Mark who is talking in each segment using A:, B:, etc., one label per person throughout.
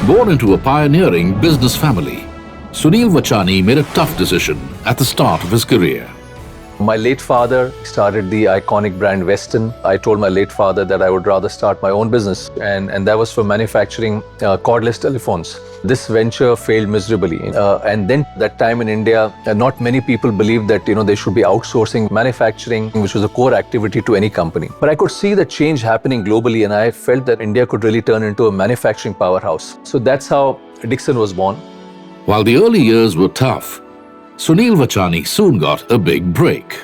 A: Born into a pioneering business family, Sunil Vachani made a tough decision at the start of his career.
B: My late father started the iconic brand Western. I told my late father that I would rather start my own business, and that was for manufacturing cordless telephones. This venture failed miserably, and then that time in India, not many people believed that they should be outsourcing manufacturing, which was a core activity to any company. But I could see the change happening globally, and I felt that India could really turn into a manufacturing powerhouse. So that's how Dixon was born.
A: While the early years were tough, Sunil Vachani soon got a big break.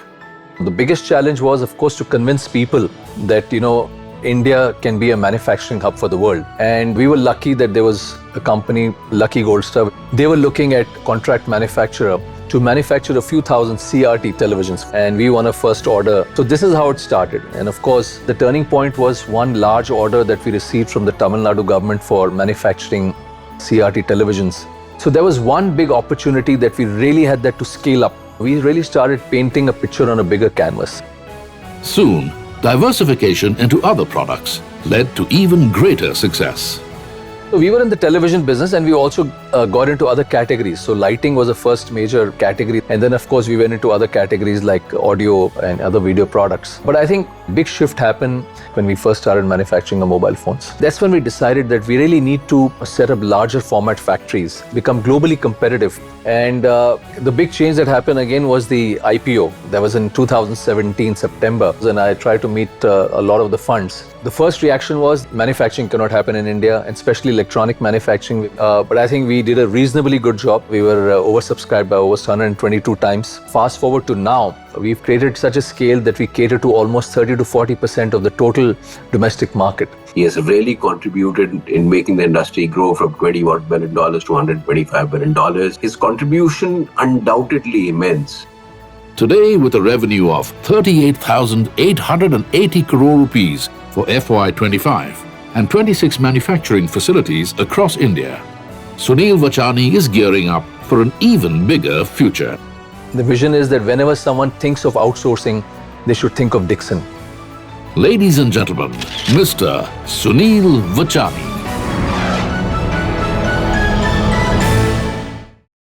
B: The biggest challenge was, of course, to convince people that, India can be a manufacturing hub for the world. And we were lucky that there was a company, Lucky Gold Star. They were looking at contract manufacturer to manufacture a few thousand CRT televisions, and we won a first order. So this is how it started. And of course, the turning point was one large order that we received from the Tamil Nadu government for manufacturing CRT televisions. So there was one big opportunity that we really had that to scale up. We really started painting a picture on a bigger canvas.
A: Soon, diversification into other products led to even greater success.
B: So we were in the television business, and we also got into other categories. So lighting was the first major category. And then of course we went into other categories like audio and other video products. But I think big shift happened when we first started manufacturing the mobile phones. That's when we decided that we really need to set up larger format factories, become globally competitive. And the big change that happened again was the IPO. That was in 2017, September. And I tried to meet a lot of the funds. The first reaction was manufacturing cannot happen in India, and especially electronic manufacturing. But I think we did a reasonably good job. We were oversubscribed by over 122 times. Fast forward to now, we've created such a scale that we cater to almost 30 to 40% of the total domestic market.
C: He has really contributed in making the industry grow from $21 billion to $125 billion. His contribution undoubtedly immense.
A: Today, with a revenue of 38,880 crore rupees for FY25 and 26 manufacturing facilities across India, Sunil Vachani is gearing up for an even bigger future.
B: The vision is that whenever someone thinks of outsourcing, they should think of Dixon.
A: Ladies and gentlemen, Mr. Sunil Vachani.